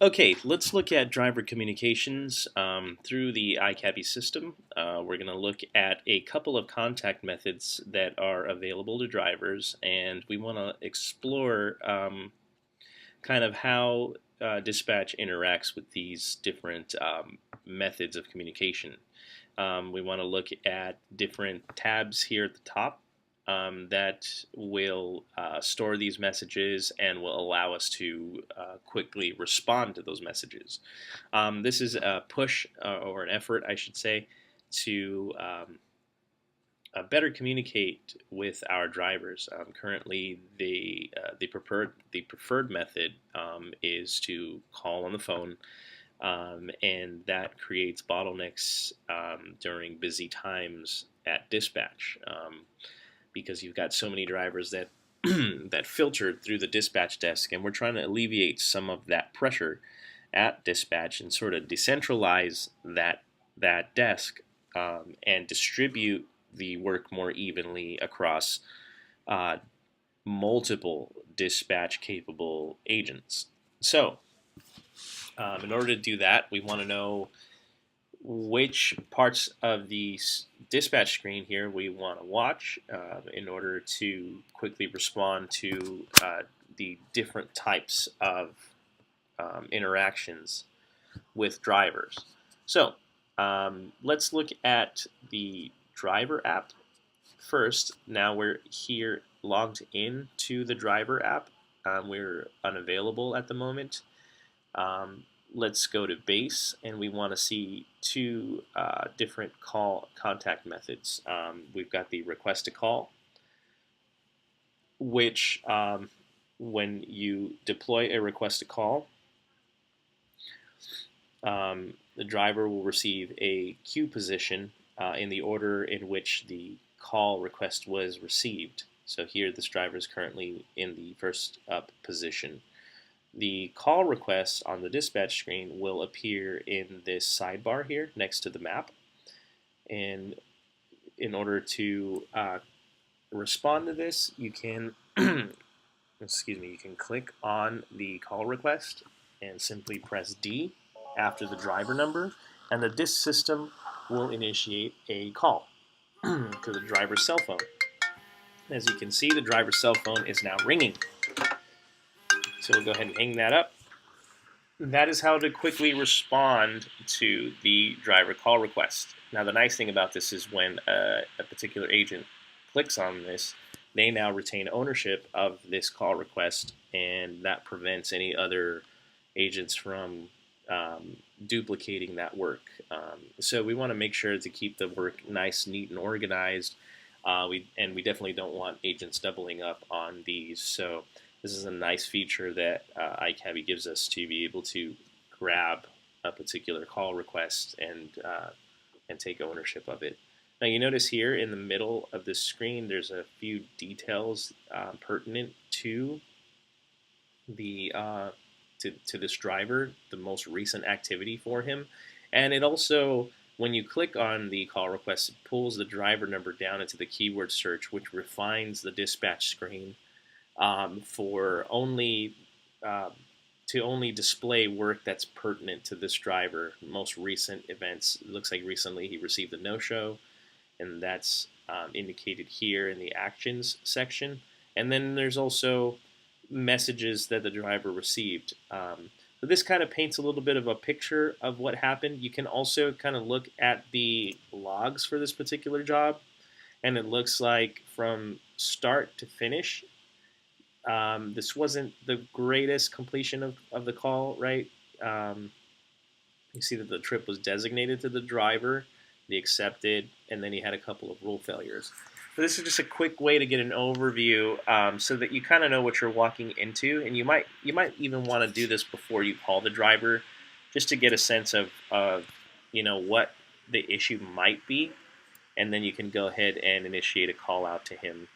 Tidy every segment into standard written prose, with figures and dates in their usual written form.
Okay, let's look at driver communications through the iCabbi system. We're going to look at a couple of contact methods that are available to drivers, and we want to explore kind of how dispatch interacts with these different methods of communication. We want to look at different tabs here at the top that will store these messages and will allow us to quickly respond to those messages. This is a push or an effort, I should say, to better communicate with our drivers. Currently, the preferred method is to call on the phone, and that creates bottlenecks during busy times at dispatch, because you've got so many drivers that that filtered through the dispatch desk, and we're trying to alleviate some of that pressure at dispatch and sort of decentralize that desk, and distribute the work more evenly across uh, multiple dispatch capable agents. So, in order to do that, we want to know which parts of the dispatch screen here we want to watch in order to quickly respond to the different types of interactions with drivers. So let's look at the driver app first. Now we're here logged in to the driver app. We're unavailable at the moment. Um, let's go to base, and we want to see two different call contact methods. We've got the request to call, which when you deploy a request to call, the driver will receive a queue position in the order in which the call request was received. So here this driver is currently in the first up position. The call request on the dispatch screen will appear in this sidebar here next to the map. And in order to respond to this, you can you can click on the call request and simply press D after the driver number, and the disk system will initiate a call to the driver's cell phone. As you can see, the driver's cell phone is now ringing. So we'll go ahead and hang that up. That is how to quickly respond to the driver call request. Now, the nice thing about this is when a particular agent clicks on this, they now retain ownership of this call request, and that prevents any other agents from duplicating that work. So we want to make sure to keep the work nice, neat, and organized. We definitely don't want agents doubling up on these. So this is a nice feature that iCabbi gives us to be able to grab a particular call request and take ownership of it. Now you notice here in the middle of the screen there's a few details pertinent to the to this driver, the most recent activity for him, and it also, when you click on the call request, it pulls the driver number down into the keyword search, which refines the dispatch screen for only to only display work that's pertinent to this driver. Most recent events, it looks like recently he received a no-show, and that's indicated here in the actions section. And then there's also messages that the driver received. So this kind of paints a little bit of a picture of what happened. You can also kind of look at the logs for this particular job, and it looks like from start to finish, this wasn't the greatest completion of the call, right? You see that the trip was designated to the driver, the accepted, and then he had a couple of rule failures. So this is just a quick way to get an overview, so that you kind of know what you're walking into, and you might even want to do this before you call the driver, just to get a sense of what the issue might be, and then you can go ahead and initiate a call out to him.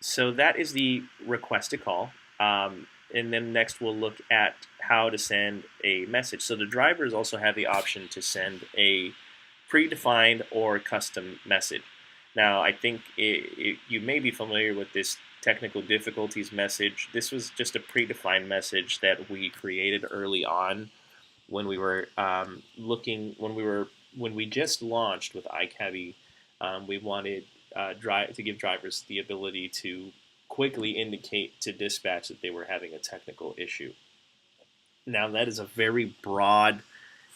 So that is the request to call. And then next we'll look at how to send a message. So the drivers also have the option to send a predefined or custom message. Now I think you may be familiar with this technical difficulties message. This was just a predefined message that we created early on when we were when we just launched with iCabbi. We wanted to give drivers the ability to quickly indicate to dispatch that they were having a technical issue. Now that is a very broad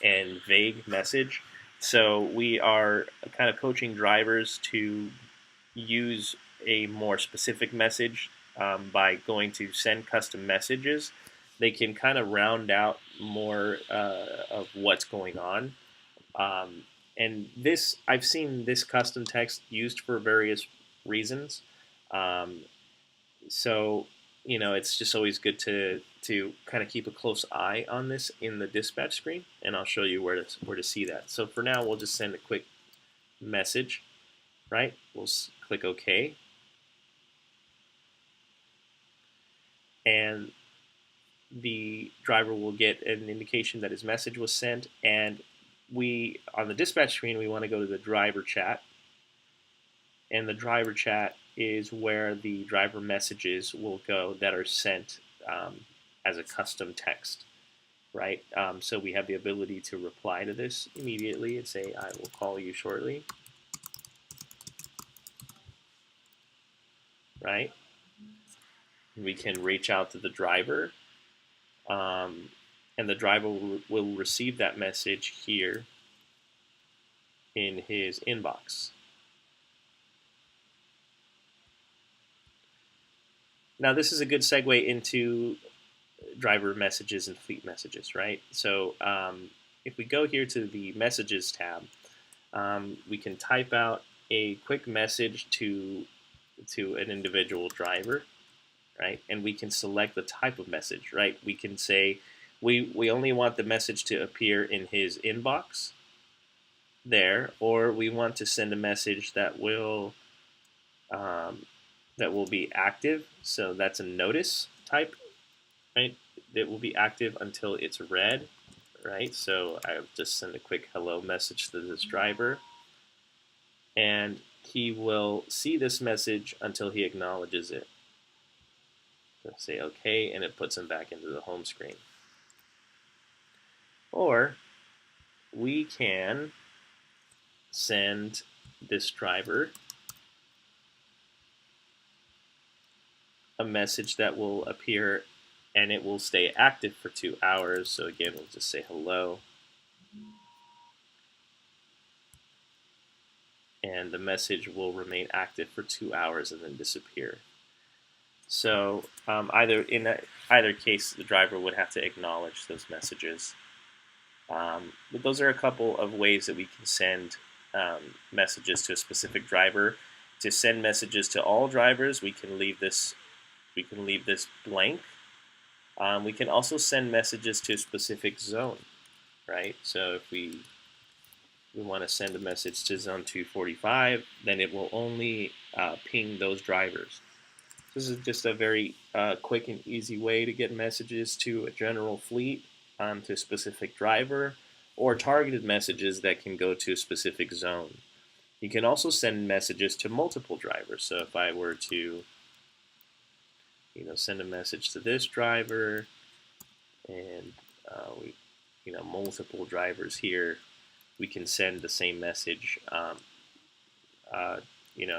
and vague message, so we are kind of coaching drivers to use a more specific message by going to send custom messages. They can kind of round out more of what's going on. And this, I've seen this custom text used for various reasons. Um, so, it's just always good to kind of keep a close eye on this in the dispatch screen, and I'll show you where to see that. So for now, we'll just send a quick message, right? We'll click OK, and the driver will get an indication that his message was sent. And we, on the dispatch screen, we want to go to the driver chat, and the driver chat is where the driver messages will go that are sent as a custom text, right? So we have the ability to reply to this immediately and say, I will call you shortly, right? We can reach out to the driver, and the driver will receive that message here in his inbox. Now this is a good segue into driver messages and fleet messages, right? So if we go here to the messages tab, we can type out a quick message to an individual driver, right? And we can select the type of message, right? We can say we only want the message to appear in his inbox there, or we want to send a message that will be active. So that's a notice type, right? That will be active until it's read, right? So I'll just send a quick hello message to this driver, and he will see this message until he acknowledges it. So say OK, and it puts him back into the home screen. Or we can send this driver a message that will appear and it will stay active for 2 hours. So again, we'll just say hello, and the message will remain active for 2 hours and then disappear. So either case, the driver would have to acknowledge those messages. But those are a couple of ways that we can send messages to a specific driver. To send messages to all drivers, we can leave this blank. We can also send messages to a specific zone, right? So if we want to send a message to zone 245, then it will only ping those drivers. This is just a very quick and easy way to get messages to a general fleet, to a specific driver, or targeted messages that can go to a specific zone. You can also send messages to multiple drivers. So if I were to send a message to this driver, and multiple drivers here, we can send the same message.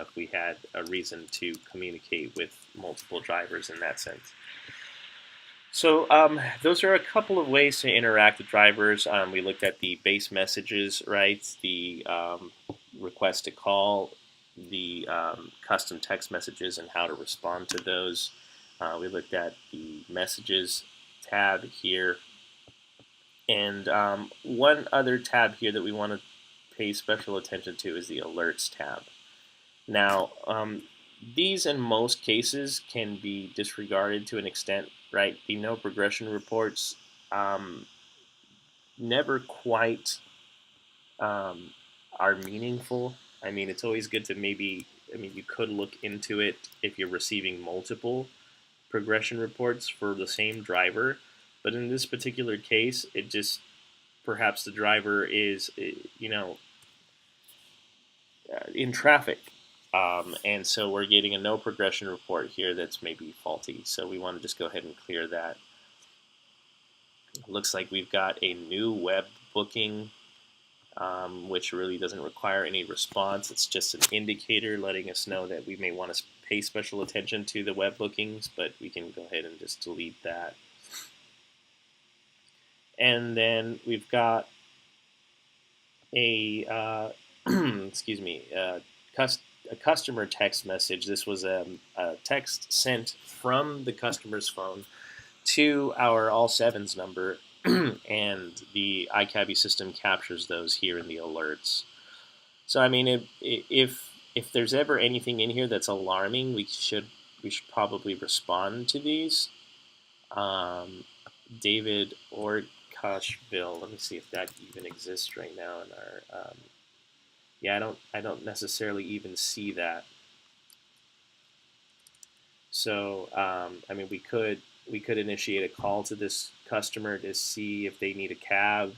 If we had a reason to communicate with multiple drivers in that sense. So those are a couple of ways to interact with drivers. We looked at the base messages, right? The request to call, the custom text messages and how to respond to those. We looked at the messages tab here. And one other tab here that we want to pay special attention to is the alerts tab. Now, these in most cases can be disregarded to an extent, right? The no progression reports never quite are meaningful. I mean, it's always good to you could look into it if you're receiving multiple progression reports for the same driver. But in this particular case, it just, perhaps the driver is, in traffic, And so we're getting a no progression report here that's maybe faulty. So we want to just go ahead and clear that. Looks like we've got a new web booking, which really doesn't require any response. It's just an indicator letting us know that we may want to pay special attention to the web bookings, but we can go ahead and just delete that. And then we've got a excuse me, a customer text message. This was a text sent from the customer's phone to our all sevens number, and the iCabbi system captures those here in the alerts. So I mean, if there's ever anything in here that's alarming, we should probably respond to these. Um, David Orkoshville. Let me see if that even exists right now in our. Yeah, I don't necessarily even see that. So I mean, we could initiate a call to this customer to see if they need a cab,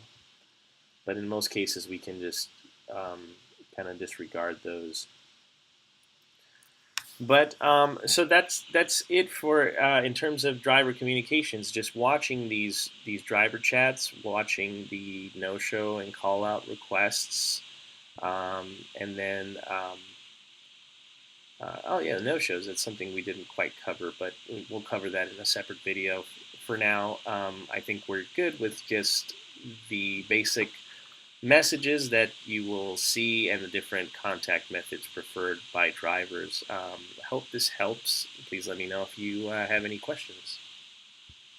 but in most cases we can just kind of disregard those. But so that's it for in terms of driver communications. Just watching these driver chats, watching the no-show and call-out requests, and then oh yeah, no-shows. That's something we didn't quite cover, but we'll cover that in a separate video. For now, I think we're good with just the basic messages that you will see and the different contact methods preferred by drivers. I hope this helps. Please let me know if you have any questions.